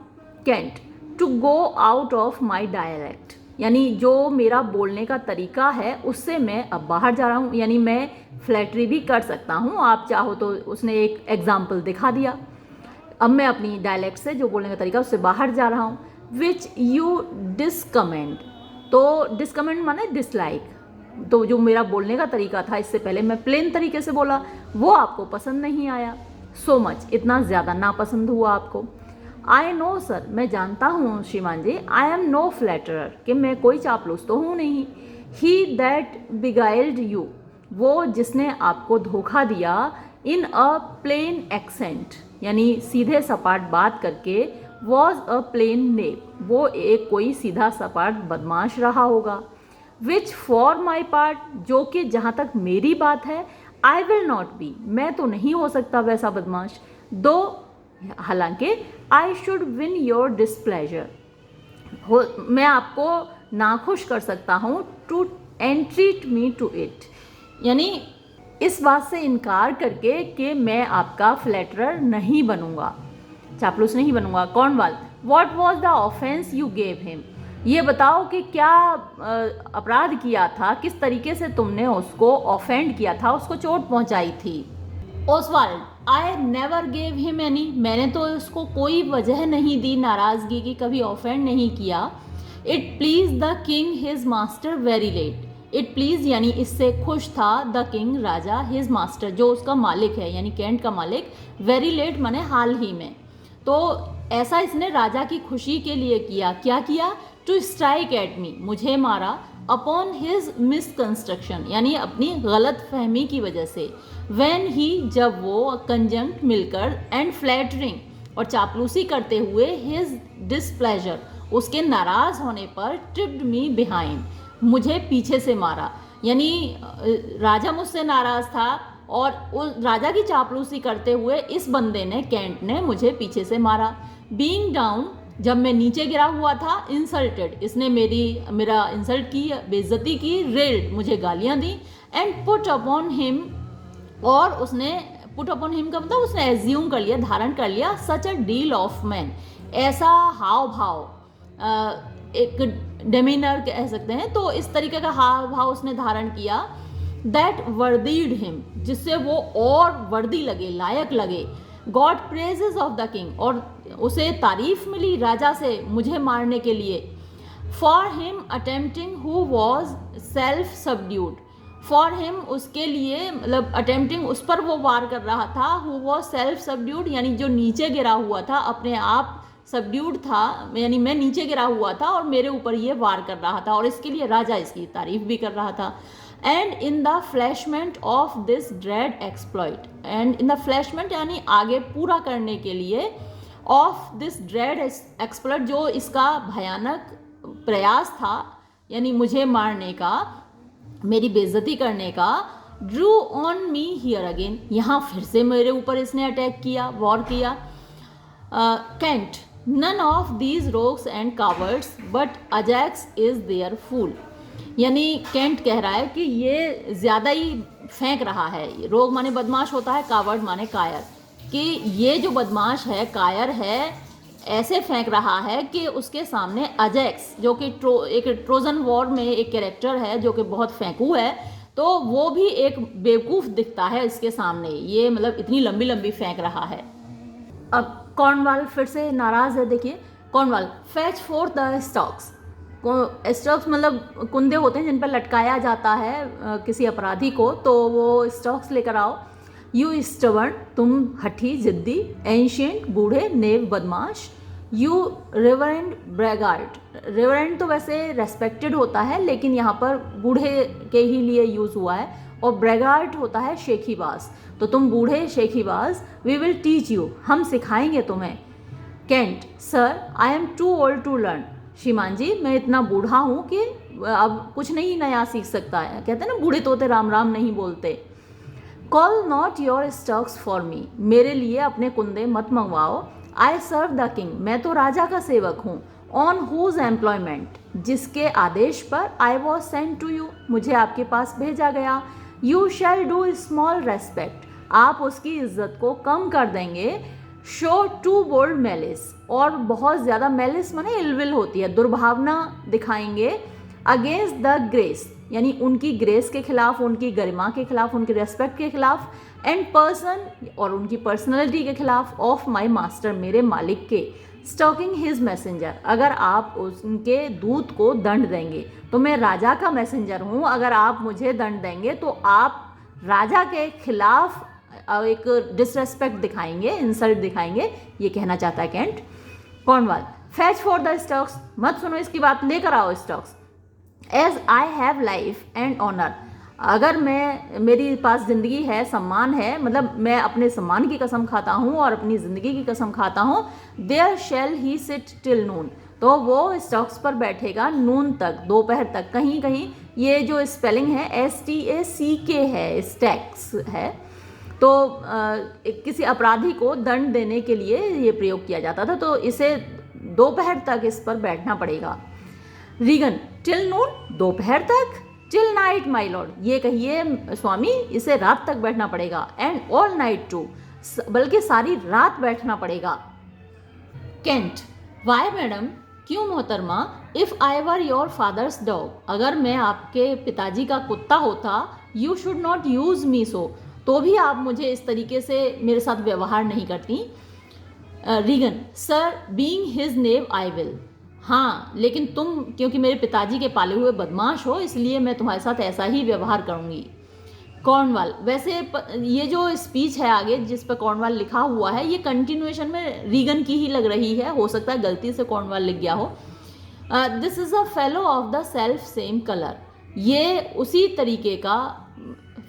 Kent, to go out of my dialect, यानी जो मेरा बोलने का तरीका है उससे मैं अब बाहर जा रहा हूँ, यानी मैं फ्लैटरी भी कर सकता हूँ, आप चाहो तो। उसने एक एग्जाम्पल दिखा दिया। अब मैं अपनी डायलेक्ट से, जो बोलने का तरीका, उससे बाहर जा रहा हूँ। विच यू डिसकमेंड, तो डिसकमेंड माने डिसलाइक, तो जो मेरा बोलने का तरीका था, इससे पहले मैं प्लेन तरीके से बोला, वो आपको पसंद नहीं आया। सो मच, इतना ज़्यादा नापसंद हुआ आपको। आई नो सर, मैं जानता हूँ श्रीमान जी, आई एम नो फ्लैटरर, कि मैं कोई चापलूस तो हूँ नहीं। ही दैट बिगाइल्ड यू, वो जिसने आपको धोखा दिया, इन अ प्लेन एक्सेंट, यानी सीधे सपाट बात करके, वॉज अ प्लेन नेप, वो एक कोई सीधा सपाट बदमाश रहा होगा। विच फॉर माई पार्ट, जो कि जहाँ तक मेरी बात है, आई विल नॉट बी, मैं तो नहीं हो सकता वैसा बदमाश। दो, हालांकि I should win your displeasure, मैं आपको नाखुश कर सकता हूँ, टू एंट्रीट मी टू इट, यानी इस बात से इनकार करके कि मैं आपका फ्लैटरर नहीं बनूंगा, चापलूस नहीं बनूंगा। Cornwall, what was the offence you gave him, ये बताओ कि क्या अपराध किया था, किस तरीके से तुमने उसको ऑफेंड किया था, उसको चोट पहुंचाई थी। Oswald, I never gave him any, मैंने तो उसको कोई वजह नहीं दी नाराज़गी की, कभी ऑफेंड नहीं किया। It please the king his master very late, it please यानी इससे खुश था, द किंग राजा, हिज मास्टर जो उसका मालिक है यानी कैंट का मालिक, वेरी लेट माने हाल ही में। तो ऐसा इसने राजा की खुशी के लिए किया। क्या किया, टू स्ट्राइक एट मी, मुझे मारा, अपॉन हिज मिसकंस्ट्रक्शन यानी अपनी गलत फहमी की वजह से, व्हेन ही जब वो, कंजंक्ट मिलकर, एंड फ्लैटरिंग और चापलूसी करते हुए, हिज डिसप्लेजर उसके नाराज होने पर, ट्रिप्ड मी बिहाइंड मुझे पीछे से मारा, यानी राजा मुझसे नाराज था और उस राजा की चापलूसी करते हुए इस बंदे ने, कैंट ने, मुझे पीछे से मारा। बीइंग डाउन, जब मैं नीचे गिरा हुआ था, इंसल्टेड इसने मेरा इंसल्ट की, बेइज्जती की, रेल्ड मुझे गालियां दी, एंड पुट अपॉन हिम, और उसने पुट अपॉन हिम का मतलब उसने एज्यूम कर लिया, धारण कर लिया, सच अ डील ऑफ मैन, ऐसा हाव भाव, एक डेमिनर कह सकते हैं, तो इस तरीके का हाव भाव उसने धारण किया, दैट वर्दीड हिम जिससे वो और वर्दी लगे, लायक लगे, God praises of the king और उसे तारीफ मिली राजा से मुझे मारने के लिए, for him attempting who was self subdued, for him उसके लिए, मतलब अटेम्प्टिंग उस पर वो वार कर रहा था, हु वॉज सेल्फ सबड्यूड यानी जो नीचे गिरा हुआ था, अपने आप सबड्यूड था, यानी मैं नीचे गिरा हुआ था और मेरे ऊपर ये वार कर रहा था, और इसके लिए राजा इसकी तारीफ भी कर रहा था। And in the fleshment of this dread exploit, and in the fleshment यानी आगे पूरा करने के लिए, ऑफ दिस ड्रेड एक्सप्लॉइट जो इसका भयानक प्रयास था, यानी मुझे मारने का, मेरी बेइज्जती करने का, Drew on me here again, यहाँ फिर से मेरे ऊपर इसने अटैक किया, वॉर किया। Kent, none of these rogues and cowards but Ajax is their fool, यानी कैंट कह रहा है कि ये ज़्यादा ही फेंक रहा है। रोग माने बदमाश होता है, कावर्ड माने कायर, कि ये जो बदमाश है, कायर है, ऐसे फेंक रहा है कि उसके सामने अजैक्स, जो कि एक ट्रोजन वॉर में एक कैरेक्टर है जो कि बहुत फेंकू है, तो वो भी एक बेवकूफ़ दिखता है इसके सामने। ये मतलब इतनी लंबी लंबी फेंक रहा है। अब कॉर्नवाल फिर से नाराज़ है। देखिए Cornwall, fetch forth the stocks. Stocks मतलब कुंदे होते हैं जिन पर लटकाया जाता है किसी अपराधी को, तो वो स्टॉक्स लेकर आओ। यू स्टबर्न, तुम हठी जिद्दी। एंशियंट, बूढ़े। नेव, बदमाश। यू रेवरेंड ब्रैगार्ड, रेवरेंड तो वैसे रेस्पेक्टेड होता है लेकिन यहाँ पर बूढ़े के ही लिए यूज़ हुआ है, और ब्रैगार्ड होता है शेखीबाज, तो तुम बूढ़े शेखीबाज। वी विल टीच यू, हम सिखाएंगे तुम्हें। Kent, sir I am too old to learn. श्रीमान जी, मैं इतना बूढ़ा हूँ कि अब कुछ नहीं नया सीख सकता है। कहते हैं ना, बूढ़े तोते राम राम नहीं बोलते। Call not your stocks for me, मेरे लिए अपने कुंदे मत मंगवाओ। आई सर्व द किंग, मैं तो राजा का सेवक हूँ। ऑन हुज एम्प्लॉयमेंट, जिसके आदेश पर I was sent to you, मुझे आपके पास भेजा गया। You shall do small respect, आप उसकी इज्जत को कम कर देंगे। शो टू बोल्ड मेलिस, और बहुत ज़्यादा मेलिस माने इलविल होती है, दुर्भावना दिखाएंगे। अगेंस्ट द ग्रेस, यानी उनकी ग्रेस के खिलाफ, उनकी गरिमा के खिलाफ, उनकी रेस्पेक्ट के खिलाफ। एंड पर्सन, और उनकी पर्सनैलिटी के खिलाफ। ऑफ माई मास्टर, मेरे मालिक के। स्टॉकिंग हिज मैसेंजर, अगर आप उनके दूत को दंड देंगे, तो मैं राजा का मैसेंजर हूँ, अगर आप मुझे दंड देंगे तो आप राजा के खिलाफ एक डिसरेस्पेक्ट दिखाएंगे, इंसल्ट दिखाएंगे, ये कहना चाहता है Kent. Cornwall, fetch forth the stocks, मत सुनो इसकी बात, लेकर आओ stocks. As I have life and honour, अगर मेरी पास ज़िंदगी है, सम्मान है, मतलब मैं अपने सम्मान की कसम खाता हूँ और अपनी ज़िंदगी की कसम खाता हूँ। There shall he sit till noon, तो वो स्टॉक्स पर बैठेगा नून तक, दोपहर तक। कहीं कहीं ये जो स्पेलिंग है STACK है, स्टैक्स है, तो किसी अपराधी को दंड देने के लिए ये प्रयोग किया जाता था, तो इसे दोपहर तक इस पर बैठना पड़ेगा। रीगन, टिल नून, दोपहर तक। टिल नाइट माई लॉर्ड, ये कहिए स्वामी, इसे रात तक बैठना पड़ेगा। एंड ऑल नाइट टू, बल्कि सारी रात बैठना पड़ेगा। कैंट, वाई मैडम, क्यों मोहतरमा। If I were your fathers dog, अगर मैं आपके पिताजी का कुत्ता होता। यू शुड नॉट यूज़ मी सो, तो भी आप मुझे इस तरीके से मेरे साथ व्यवहार नहीं करती। Regan, sir being his knave I will, हाँ लेकिन तुम क्योंकि मेरे पिताजी के पाले हुए बदमाश हो, इसलिए मैं तुम्हारे साथ ऐसा ही व्यवहार करूँगी। कॉर्नवाल, वैसे ये जो स्पीच है आगे जिस पर कॉर्नवाल लिखा हुआ है, ये कंटिन्यूएशन में रीगन की ही लग रही है, हो सकता है गलती से कॉर्नवाल लिख गया हो। This is a fellow of the self same colour, ये उसी तरीके का,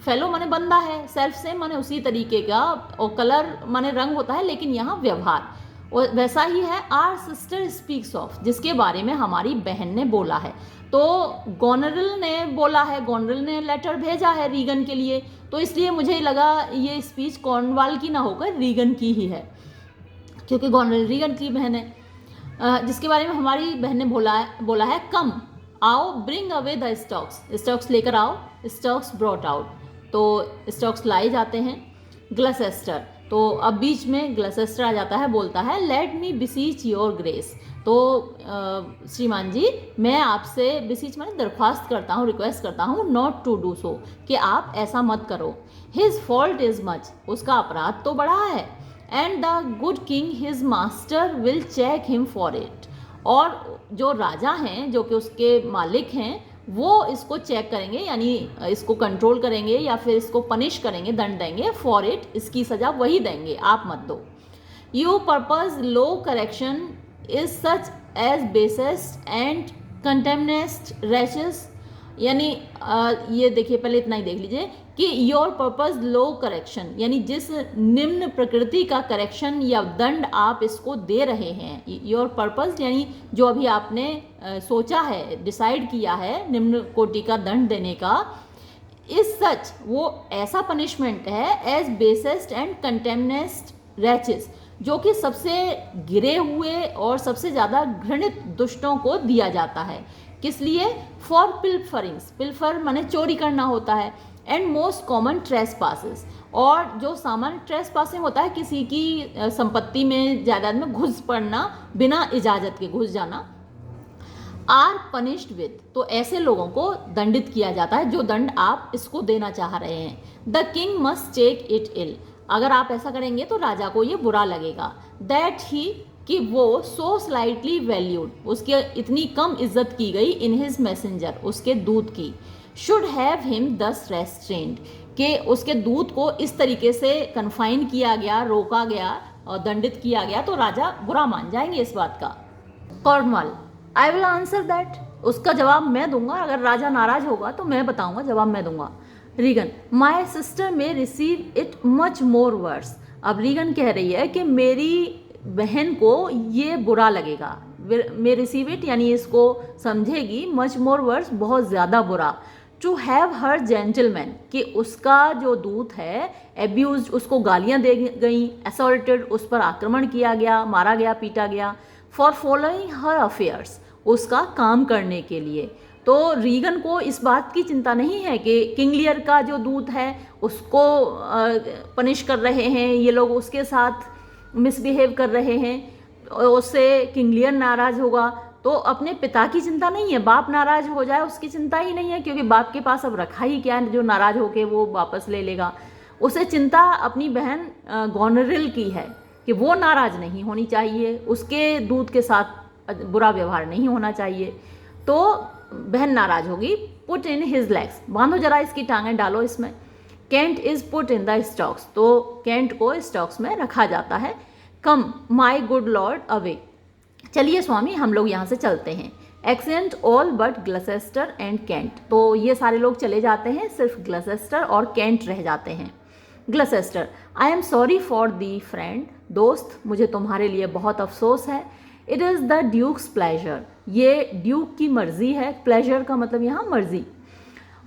फेलो माने बंदा है, सेल्फ सेम माने उसी तरीके का, और कलर माने रंग होता है, लेकिन यहाँ व्यवहार और वैसा ही है। आर सिस्टर स्पीक्स ऑफ, जिसके बारे में हमारी बहन ने बोला है, तो गॉनरिल ने बोला है, गॉनरिल ने लेटर भेजा है रीगन के लिए, तो इसलिए मुझे लगा ये स्पीच कॉर्नवाल की ना होकर रीगन की ही है, क्योंकि गॉनरिल रीगन की बहन है। जिसके बारे में हमारी बहन ने बोला है कम, आओ, bring away the stocks, stocks लेकर आओ। स्टॉक्स ब्रॉट आउट, तो स्टॉक्स लाए जाते हैं। ग्लसेस्टर, तो अब बीच में ग्लसेस्टर आ जाता है, बोलता है लेट मी बिसीच योर ग्रेस, तो श्रीमान जी मैं आपसे बिसीच माने दरख्वास्त करता हूँ, रिक्वेस्ट करता हूँ, नॉट टू डू सो, कि आप ऐसा मत करो। हिज फॉल्ट इज़ मच, उसका अपराध तो बड़ा है। And the good king his master will check him for it, और जो राजा हैं, जो कि उसके मालिक हैं, वो इसको चेक करेंगे, यानी इसको कंट्रोल करेंगे या फिर इसको पनिश करेंगे, दंड देंगे। फॉर इट, इसकी सज़ा वही देंगे, आप मत दो। You purpose low correction is such as basest and contemnest wretches, यानी ये देखिए, पहले इतना ही देख लीजिए कि योर पर्पज लो करेक्शन, यानी जिस निम्न प्रकृति का करेक्शन या दंड आप इसको दे रहे हैं, योर पर्पज यानी जो अभी आपने सोचा है, डिसाइड किया है निम्न कोटि का दंड देने का, इज सच, वो ऐसा पनिशमेंट है एज बेसेस्ट एंड कंटेमनेस्ट रैचेस, जो कि सबसे गिरे हुए और सबसे ज़्यादा घृणित दुष्टों को दिया जाता है। किस लिए? फॉर पिल्फरिंग्स, पिल्फर माने चोरी करना होता है, एंड मोस्ट कॉमन ट्रेसपासेस, और जो सामान्य ट्रेसपासिंग होता है किसी की संपत्ति में, जायदाद में घुस पड़ना, बिना इजाज़त के घुस जाना, आर पनिश्ड विद, तो ऐसे लोगों को दंडित किया जाता है जो दंड आप इसको देना चाह रहे हैं। The king must take it ill, अगर आप ऐसा करेंगे तो राजा को ये बुरा लगेगा। दैट ही, कि वो सो स्लाइटली वैल्यूड, उसकी इतनी कम इज्जत की गई, इन हिज मैसेंजर, उसके दूत की, शुड हैव हिम दस रेस्ट्रेंड, कि उसके दूत को इस तरीके से कन्फाइन किया गया, रोका गया और दंडित किया गया, तो राजा बुरा मान जाएंगे इस बात का। Cornwall, I will answer that, उसका जवाब मैं दूंगा, अगर राजा नाराज होगा तो मैं बताऊंगा, जवाब मैं दूंगा। रीगन, माई सिस्टर में receive it much more verse, अब रीगन कह रही है कि मेरी बहन को ये बुरा लगेगा, मे रिसीव इट यानी इसको समझेगी, मच मोर वर्स बहुत ज़्यादा बुरा, टू हैव हर जेंटलमैन, कि उसका जो दूत है एब्यूज, उसको गालियाँ दे गई, असॉल्टेड, उस पर आक्रमण किया गया, मारा गया, पीटा गया, फॉर फॉलोइंग हर अफेयर्स, उसका काम करने के लिए। तो रीगन को इस बात की चिंता नहीं है कि किंग लियर का जो दूत है उसको पनिश कर रहे हैं ये लोग, उसके साथ मिसबिहेव कर रहे हैं, उससे किंग लियर नाराज होगा, तो अपने पिता की चिंता नहीं है, बाप नाराज हो जाए उसकी चिंता ही नहीं है, क्योंकि बाप के पास अब रखा ही क्या है जो नाराज होके वो वापस ले लेगा। उसे चिंता अपनी बहन गॉनरिल की है कि वो नाराज नहीं होनी चाहिए, उसके दूत के साथ बुरा व्यवहार नहीं होना चाहिए, तो बहन नाराज होगी। पुट इन हिज लेग्स, बांधो जरा इसकी टांगें, डालो इसमें। Kent is put in the stocks, तो कैंट को स्टॉक्स में रखा जाता है। Come my good lord away, चलिए स्वामी हम लोग यहाँ से चलते हैं। Exeunt all but Gloucester and Kent, तो ये सारे लोग चले जाते हैं, सिर्फ ग्लसेस्टर और कैंट रह जाते हैं। Gloucester, I am sorry for thee friend, दोस्त मुझे तुम्हारे लिए बहुत अफसोस है। It is the duke's pleasure, ये ड्यूक की मर्जी है, प्लेजर का मतलब यहाँ मर्जी।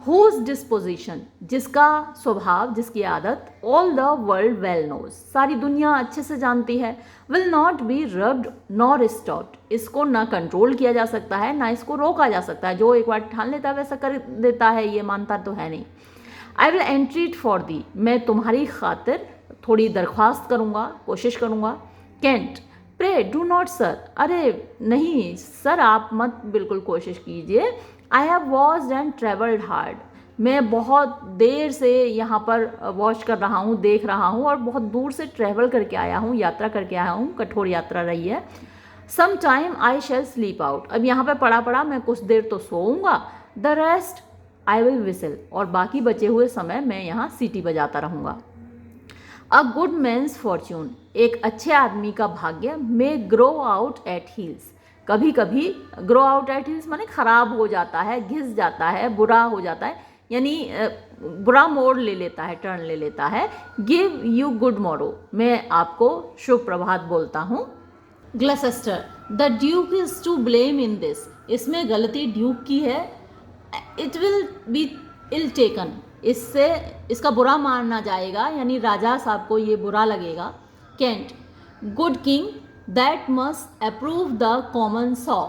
हुज डिस्पोजिशन, जिसका स्वभाव, जिसकी आदत, all the world well knows, सारी दुनिया अच्छे से जानती है। Will not be rubbed nor stopped, इसको ना कंट्रोल किया जा सकता है ना इसको रोका जा सकता है, जो एक बार ठान लेता है वैसा कर देता है, ये मानता तो है नहीं। आई विल एंट्रीट फॉर दी, मैं तुम्हारी खातिर थोड़ी दरख्वास्त करूँगा, कोशिश करूँगा। Kent, pray do not sir, अरे नहीं सर आप मत बिल्कुल कोशिश कीजिए। I have watched and travelled hard, मैं बहुत देर से यहाँ पर वॉच कर रहा हूँ, देख रहा हूँ, और बहुत दूर से ट्रैवल करके आया हूँ, यात्रा करके आया हूँ, कठोर यात्रा रही है। Some time I shall sleep out, अब यहाँ पे पड़ा मैं कुछ देर तो सोऊंगा। The rest I will whistle, और बाकी बचे हुए समय मैं यहाँ सीटी बजाता रहूँगा। अ गुड मैन्स फॉर्च्यून, एक अच्छे आदमी का भाग्य, may grow out at heels, कभी कभी ग्रो आउट एट हील्स माने खराब हो जाता है, घिस जाता है, बुरा हो जाता है, यानी बुरा मोड़ ले लेता है, टर्न ले लेता है। गिव यू गुड मॉरो, मैं आपको शुभ प्रभात बोलता हूँ। Gloucester, the duke is to blame in this, इसमें गलती ड्यूक की है। It will be ill taken, इससे इसका बुरा माना जाएगा, यानी राजा साहब को ये बुरा लगेगा। Kent, good king that must approve the common saw,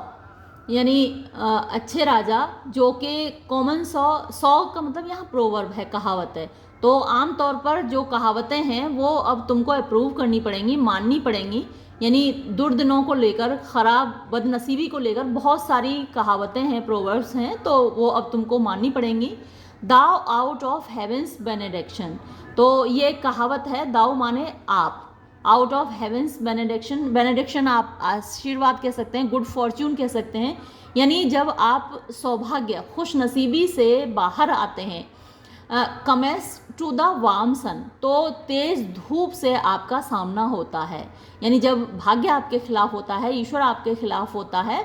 यानी अच्छे राजा जो कि कॉमन सॉ का मतलब यहाँ प्रोवर्ब है, कहावत है, तो आम तौर पर जो कहावतें हैं वो अब तुमको अप्रूव करनी पड़ेंगी, माननी पड़ेंगी, यानी दुर्दिनों को लेकर, ख़राब बदनसीबी को लेकर बहुत सारी कहावतें हैं, प्रोवर्ब्स हैं, तो वो अब तुमको माननी पड़ेंगी। Thou out of heaven's benediction, तो ये कहावत है, दाउ माने आप, out of heaven's benediction, benediction आप आशीर्वाद कह सकते हैं, गुड फॉर्च्यून कह सकते हैं, यानी जब आप सौभाग्य, खुश नसीबी से बाहर आते हैं। कमेस टू द वार्म सन, तो तेज धूप से आपका सामना होता है, यानी जब भाग्य आपके खिलाफ होता है, ईश्वर आपके खिलाफ होता है,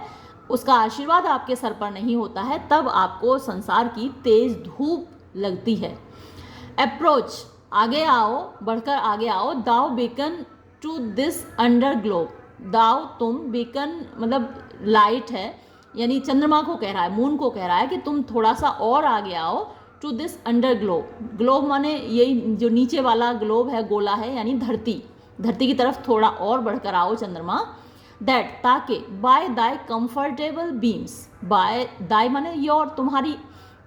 उसका आशीर्वाद आपके सर पर नहीं होता है, तब आपको संसार की तेज धूप लगती है। अप्रोच, आगे आओ, बढ़कर आगे आओ। Thou beacon to this under globe, thou तुम, बीकन मतलब लाइट है, यानी चंद्रमा को कह रहा है, मून को कह रहा है कि तुम थोड़ा सा और आगे आओ। To this under globe. Globe माने यही जो नीचे वाला ग्लोब है, गोला है, यानी धरती, धरती की तरफ थोड़ा और बढ़कर आओ चंद्रमा। दैट ताकि by thy comfortable beams, by thy माने योर तुम्हारी,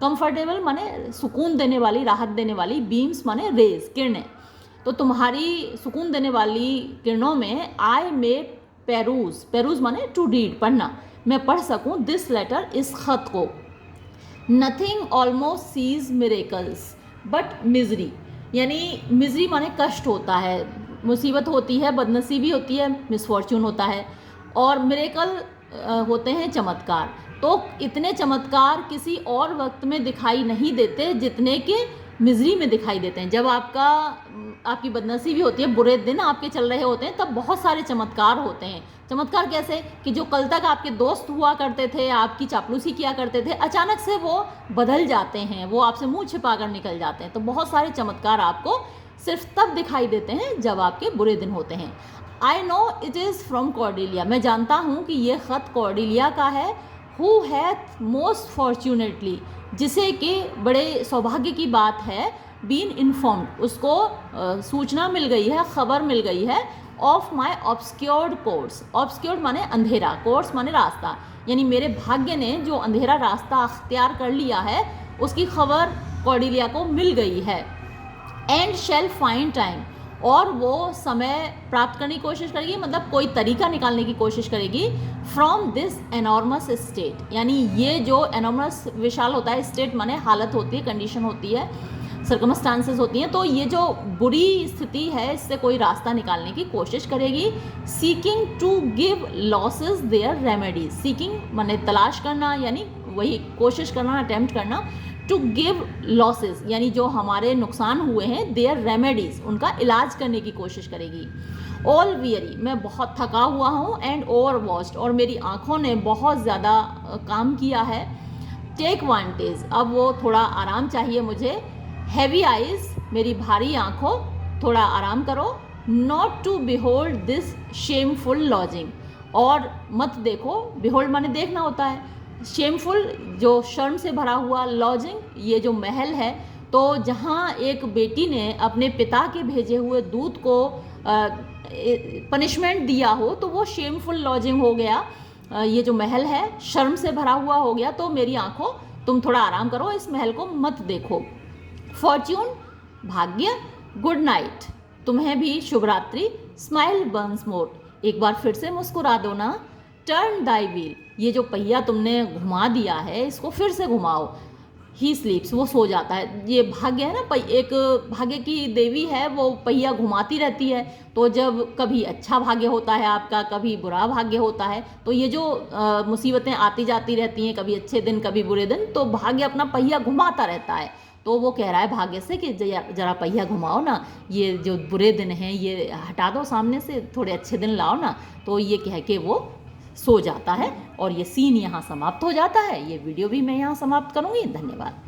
कंफर्टेबल माने सुकून देने वाली, राहत देने वाली, बीम्स माने रेज किरणें, तो तुम्हारी सुकून देने वाली किरणों में आई में पेरूज, पेरूज माने टू रीड पढ़ना, मैं पढ़ सकूं दिस लेटर इस खत को। Nothing almost sees miracles but misery, यानी मिजरी माने कष्ट होता है, मुसीबत होती है, बदनसीबी होती है, मिसफॉर्चून होता है, और मिरेकल होते हैं चमत्कार। तो इतने चमत्कार किसी और वक्त में दिखाई नहीं देते जितने के मिजरी में दिखाई देते हैं। जब आपकी बदनसीबी होती है, बुरे दिन आपके चल रहे होते हैं, तब बहुत सारे चमत्कार होते हैं। चमत्कार कैसे कि जो कल तक आपके दोस्त हुआ करते थे, आपकी चापलूसी किया करते थे, अचानक से वो बदल जाते हैं, वो आपसे मुंह छिपाकर निकल जाते हैं। तो बहुत सारे चमत्कार आपको सिर्फ तब दिखाई देते हैं जब आपके बुरे दिन होते हैं। I know it is from Cordelia, मैं जानता हूँ कि ये ख़त कॉर्डेलिया का है। हु हैथ मोस्ट फॉर्चूनेटली, जिसे कि बड़े सौभाग्य की बात है, बीन इन्फॉर्म्ड, उसको सूचना मिल गई है, खबर मिल गई है, of my obscured course, obscured माने अंधेरा, कोर्स माने रास्ता, यानी मेरे भाग्य ने जो अंधेरा रास्ता अख्तियार कर लिया है उसकी खबर कॉर्डेलिया को मिल गई है। एंड शैल फाइंड टाइम, और वो समय प्राप्त करने की कोशिश करेगी, मतलब कोई तरीका निकालने की कोशिश करेगी, फ्रॉम दिस एनॉर्मस स्टेट, यानी ये जो एनॉर्मस विशाल होता है, स्टेट माने हालत होती है, कंडीशन होती है, सर्कमस्टांसेस होती हैं, तो ये जो बुरी स्थिति है इससे कोई रास्ता निकालने की कोशिश करेगी। Seeking to give losses their remedies, seeking माने तलाश करना, यानी वही कोशिश करना, अटेम्प्ट करना, टू गिव लॉसेस यानी जो हमारे नुकसान हुए हैं, देयर रेमेडीज, उनका इलाज करने की कोशिश करेगी। ऑल वियरी, मैं बहुत थका हुआ हूँ, एंड ओवर वॉच्ड, और मेरी आँखों ने बहुत ज़्यादा काम किया है। टेक वांटेज, अब वो थोड़ा आराम चाहिए मुझे। हैवी आइज, मेरी भारी आँखों, थोड़ा आराम करो। Not to behold this shameful lodging, और मत देखो, बिहोल्ड माने देखना होता है, शेमफुल जो शर्म से भरा हुआ, लॉजिंग ये जो महल है, तो जहाँ एक बेटी ने अपने पिता के भेजे हुए दूत को पनिशमेंट दिया हो, तो वो शेमफुल लॉजिंग हो गया। ये जो महल है शर्म से भरा हुआ हो गया, तो मेरी आंखों तुम थोड़ा आराम करो, इस महल को मत देखो। फॉर्च्यून भाग्य, गुड नाइट, तुम्हें भी शुभ रात्रि। स्माइल वंस मोर, एक बार फिर से मुस्कुरा दो ना। टर्न दाई व्हील, ये जो पहिया तुमने घुमा दिया है इसको फिर से घुमाओ। ही स्लीप्स, वो सो जाता है। ये भाग्य है ना, एक भाग्य की देवी है, वो पहिया घुमाती रहती है, तो जब कभी अच्छा भाग्य होता है आपका, कभी बुरा भाग्य होता है, तो ये जो मुसीबतें आती जाती रहती हैं, कभी अच्छे दिन कभी बुरे दिन, तो भाग्य अपना पहिया घुमाता रहता है। तो वो कह रहा है भाग्य से कि जरा पहिया घुमाओ ना, ये जो बुरे दिन हैं ये हटा दो सामने से, थोड़े अच्छे दिन लाओ ना। तो ये कह के वो सो जाता है, और ये सीन यहाँ समाप्त हो जाता है। ये वीडियो भी मैं यहाँ समाप्त करूँगी। धन्यवाद।